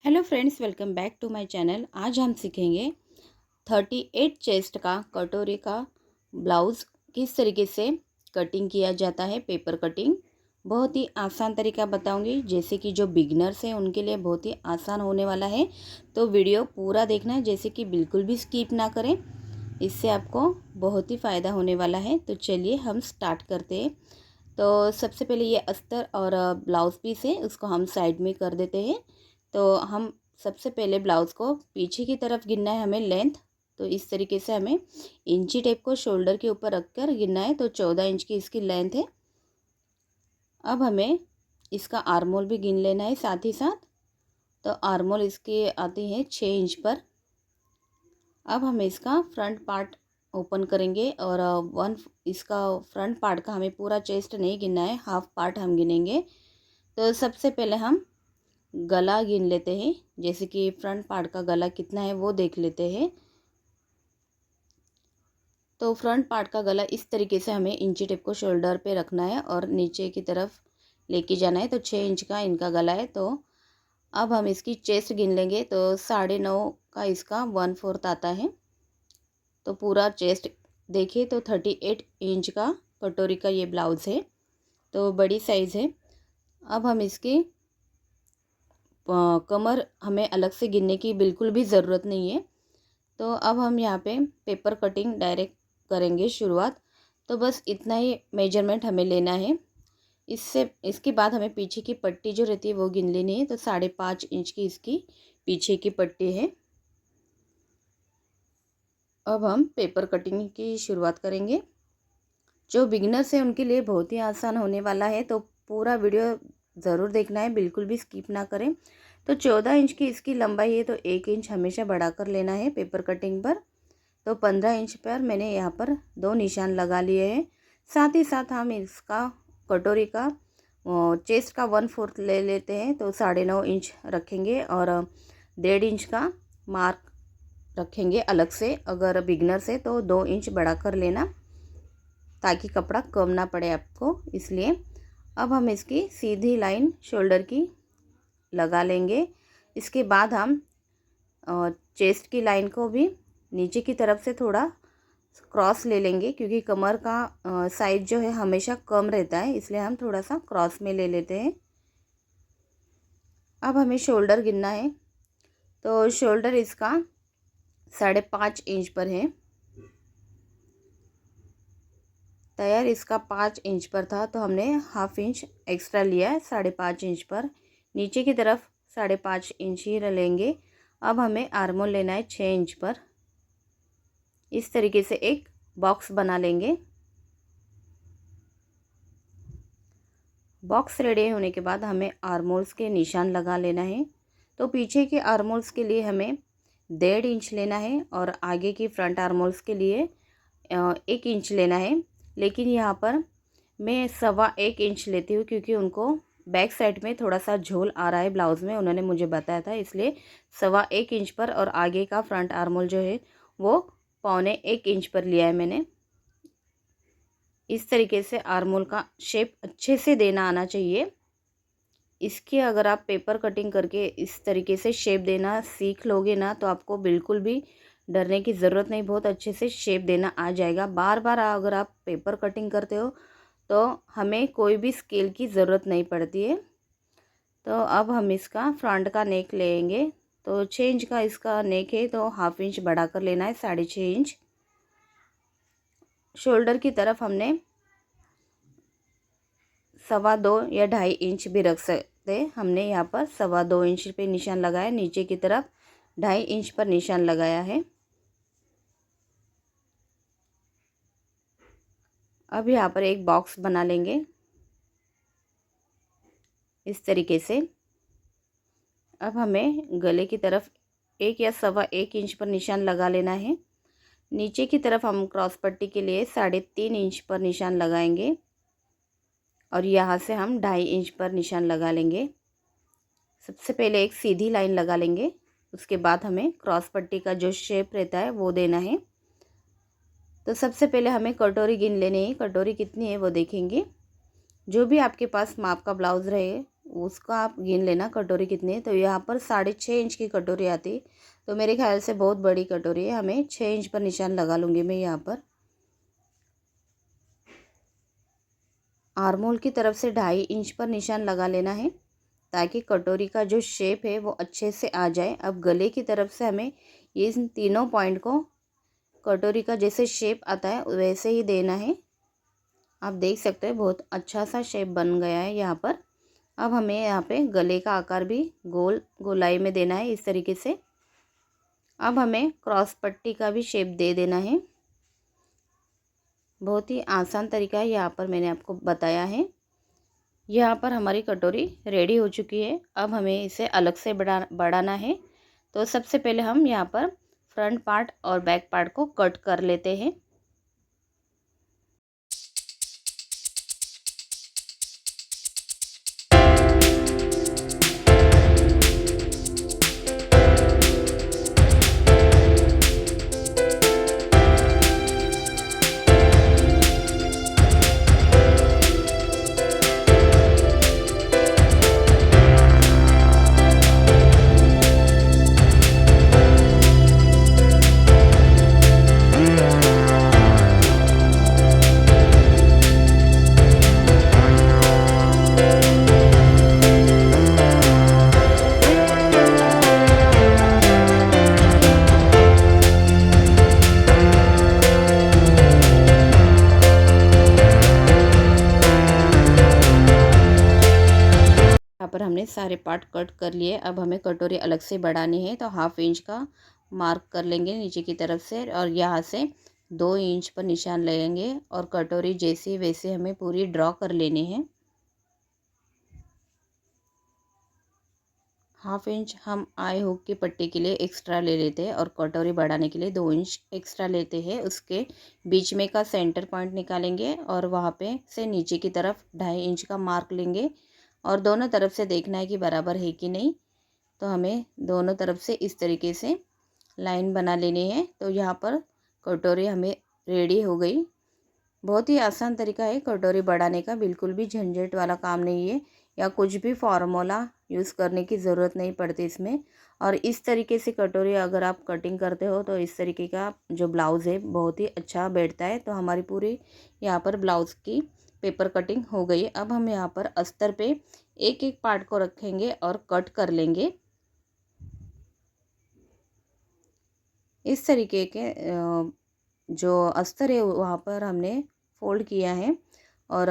Hello friends, welcome back to my channel. आज हम सीखेंगे 38 चेस्ट का कटोरी का ब्लाउज़ किस तरीके से कटिंग किया जाता है। पेपर कटिंग बहुत ही आसान तरीका बताऊंगी, जैसे कि जो बिगिनर्स हैं उनके लिए बहुत ही आसान होने वाला है। तो वीडियो पूरा देखना है, जैसे कि बिल्कुल भी स्किप ना करें, इससे आपको बहुत ही फ़ायदा होने वाला है। तो चलिए हम स्टार्ट करते हैं। तो सबसे पहले ये अस्तर और ब्लाउज़ पीस है, उसको हम साइड में कर देते हैं। तो हम सबसे पहले ब्लाउज़ को पीछे की तरफ गिनना है हमें लेंथ। तो इस तरीके से हमें इंची टेप को शोल्डर के ऊपर रखकर गिनना है। तो 14 इंच की इसकी लेंथ है। अब हमें इसका आर्मोल भी गिन लेना है साथ ही साथ। तो आर्मोल इसकी आती है 6 इंच पर। अब हम इसका फ्रंट पार्ट ओपन करेंगे और इसका फ्रंट पार्ट का हमें पूरा चेस्ट नहीं गिनना है, हाफ पार्ट हम गिनेंगे। तो सबसे पहले हम गला गिन लेते हैं, जैसे कि फ्रंट पार्ट का गला कितना है वो देख लेते हैं। तो फ्रंट पार्ट का गला इस तरीके से हमें इंची टेप को शोल्डर पे रखना है और नीचे की तरफ लेके जाना है। तो 6 इंच का इनका गला है। तो अब हम इसकी चेस्ट गिन लेंगे। तो 9.5 का इसका 1/4 आता है। तो पूरा चेस्ट देखिए, तो 38 इंच का कटोरी का ये ब्लाउज़ है, तो बड़ी साइज़ है। अब हम इसकी कमर हमें अलग से गिनने की बिल्कुल भी ज़रूरत नहीं है। तो अब हम यहाँ पे पेपर कटिंग डायरेक्ट करेंगे शुरुआत। तो बस इतना ही मेजरमेंट हमें लेना है। इसके बाद हमें पीछे की पट्टी जो रहती है वो गिन लेनी है। तो 5.5 इंच की इसकी पीछे की पट्टी है। अब हम पेपर कटिंग की शुरुआत करेंगे। जो बिगिनर्स हैं उनके लिए बहुत ही आसान होने वाला है। तो पूरा वीडियो ज़रूर देखना है, बिल्कुल भी स्किप ना करें। तो 14 इंच की इसकी लंबाई है, तो 1 इंच हमेशा बढ़ाकर लेना है पेपर कटिंग पर। तो 15 इंच पर मैंने यहाँ पर 2 निशान लगा लिए हैं। साथ ही साथ हम इसका कटोरी का चेस्ट का 1/4 ले लेते हैं। तो 9.5 इंच रखेंगे और 1.5 इंच का मार्क रखेंगे अलग से। अगर बिगनर से तो 2 इंच बढ़ाकर लेना, ताकि कपड़ा कम ना पड़े आपको, इसलिए। अब हम इसकी सीधी लाइन शोल्डर की लगा लेंगे। इसके बाद हम चेस्ट की लाइन को भी नीचे की तरफ से थोड़ा क्रॉस ले लेंगे, क्योंकि कमर का साइज जो है हमेशा कम रहता है, इसलिए हम थोड़ा सा क्रॉस में ले लेते हैं। अब हमें शोल्डर गिनना है। तो शोल्डर इसका 5.5 इंच पर है। तैयार इसका 5 इंच पर था, तो हमने हाफ इंच एक्स्ट्रा लिया है 5.5 इंच पर। नीचे की तरफ 5.5 इंच ही लेंगे। अब हमें आर्मोल लेना है 6 इंच पर। इस तरीके से एक बॉक्स बना लेंगे। बॉक्स रेडी होने के बाद हमें आर्मोल्स के निशान लगा लेना है। तो पीछे के आर्मोल्स के लिए हमें 1.5 इंच लेना है और आगे की फ्रंट आर्मोल्स के लिए 1 इंच लेना है। लेकिन यहाँ पर मैं 1.25 इंच लेती हूँ, क्योंकि उनको बैक साइड में थोड़ा सा झोल आ रहा है ब्लाउज़ में, उन्होंने मुझे बताया था, इसलिए 1.25 इंच पर। और आगे का फ्रंट आर्मोल जो है वो 1.25 इंच पर लिया है मैंने। इस तरीके से आर्मोल का शेप अच्छे से देना आना चाहिए। इसकी अगर आप पेपर कटिंग करके इस तरीके से शेप देना सीख लोगे ना, तो आपको बिल्कुल भी डरने की ज़रूरत नहीं, बहुत अच्छे से शेप देना आ जाएगा। बार बार अगर आप पेपर कटिंग करते हो तो हमें कोई भी स्केल की ज़रूरत नहीं पड़ती है। तो अब हम इसका फ्रंट का नेक लेंगे। तो 6 इंच का इसका नेक है, तो हाफ इंच बढ़ाकर लेना है 6.5 इंच। शोल्डर की तरफ हमने 2.25 या 2.5 इंच भी रख सकते। हमने यहाँ पर 2.25 इंच पे निशान लगाया, नीचे की तरफ 2.5 इंच पर निशान लगाया है। अब यहाँ पर एक बॉक्स बना लेंगे इस तरीके से। अब हमें गले की तरफ 1 या 1.25 इंच पर निशान लगा लेना है। नीचे की तरफ हम क्रॉस पट्टी के लिए 3.5 इंच पर निशान लगाएंगे और यहाँ से हम 2.5 इंच पर निशान लगा लेंगे। सबसे पहले एक सीधी लाइन लगा लेंगे, उसके बाद हमें क्रॉस पट्टी का जो शेप रहता है वो देना है। तो सबसे पहले हमें कटोरी गिन लेनी है। कटोरी कितनी है वो देखेंगे। जो भी आपके पास माप का ब्लाउज़ रहे उसका आप गिन लेना कटोरी कितनी है। तो यहाँ पर 6.5 इंच की कटोरी आती, तो मेरे ख्याल से बहुत बड़ी कटोरी है, हमें 6 इंच पर निशान लगा लूँगी मैं यहाँ पर। आर्महोल की तरफ से 2.5 इंच पर निशान लगा लेना है ताकि कटोरी का जो शेप है वो अच्छे से आ जाए। अब गले की तरफ से हमें ये तीनों पॉइंट को कटोरी का जैसे शेप आता है वैसे ही देना है। आप देख सकते हैं बहुत अच्छा सा शेप बन गया है यहाँ पर। अब हमें यहाँ पे गले का आकार भी गोलाई में देना है इस तरीके से। अब हमें क्रॉस पट्टी का भी शेप दे देना है। बहुत ही आसान तरीका है, यहाँ पर मैंने आपको बताया है। यहाँ पर हमारी कटोरी रेडी हो चुकी है। अब हमें इसे अलग से बढ़ाना है। तो सबसे पहले हम यहाँ पर फ्रंट पार्ट और बैक पार्ट को कट कर लेते हैं। यहाँ पर हमने सारे पार्ट कट कर लिए। अब हमें कटोरी अलग से बढ़ानी है, तो 1/2 इंच का मार्क कर लेंगे नीचे की तरफ से और यहाँ से 2 इंच पर निशान लगेंगे और कटोरी जैसी वैसे हमें पूरी ड्रॉ कर लेनी है। 1/2 इंच हम आई हुक की पट्टी के लिए एक्स्ट्रा ले लेते हैं और कटोरी बढ़ाने के लिए 2 इंच एक्स्ट्रा लेते हैं। उसके बीच में का सेंटर पॉइंट निकालेंगे और वहाँ पे से नीचे की तरफ 2.5 इंच का मार्क लेंगे और दोनों तरफ से देखना है कि बराबर है कि नहीं। तो हमें दोनों तरफ से इस तरीके से लाइन बना लेनी है। तो यहाँ पर कटोरी हमें रेडी हो गई। बहुत ही आसान तरीका है कटोरी बढ़ाने का, बिल्कुल भी झंझट वाला काम नहीं है या कुछ भी फार्मूला यूज़ करने की ज़रूरत नहीं पड़ती इसमें। और इस तरीके से कटोरी अगर आप कटिंग करते हो तो इस तरीके का जो ब्लाउज़ है बहुत ही अच्छा बैठता है। तो हमारी पूरी यहाँ पर ब्लाउज़ की पेपर कटिंग हो गई। अब हम यहाँ पर अस्तर पे एक एक पार्ट को रखेंगे और कट कर लेंगे। इस तरीके के जो अस्तर है वहाँ पर हमने फोल्ड किया है और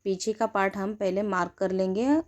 पीछे का पार्ट हम पहले मार्क कर लेंगे।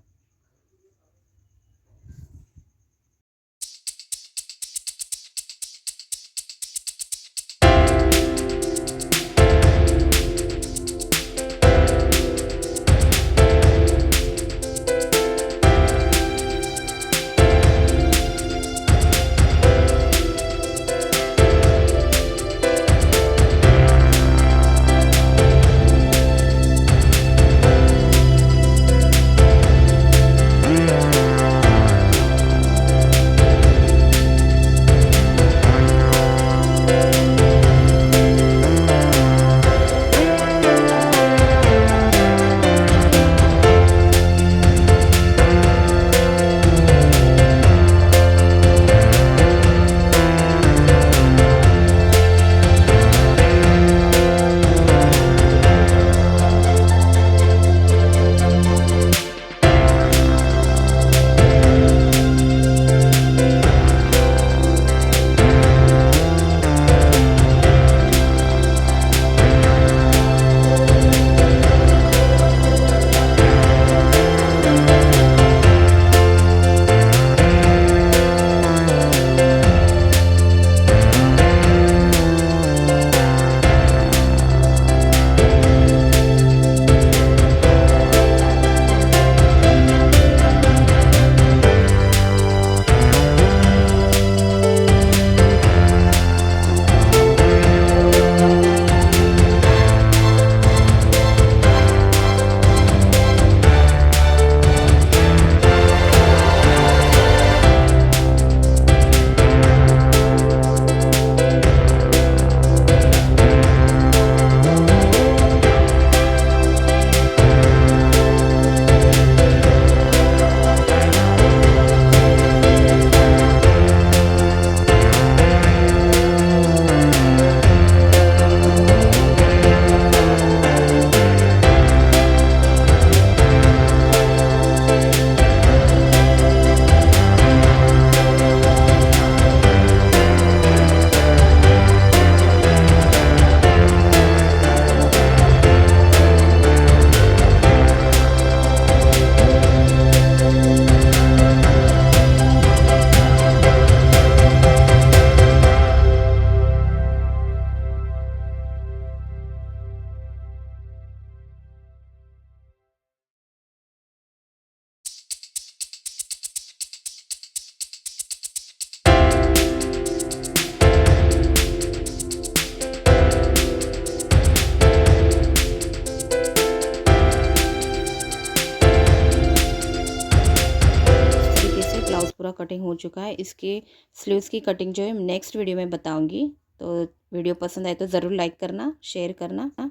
कटिंग हो चुका है। इसके स्लीव्स की कटिंग जो है नेक्स्ट वीडियो में बताऊंगी। तो वीडियो पसंद आए तो ज़रूर लाइक करना, शेयर करना।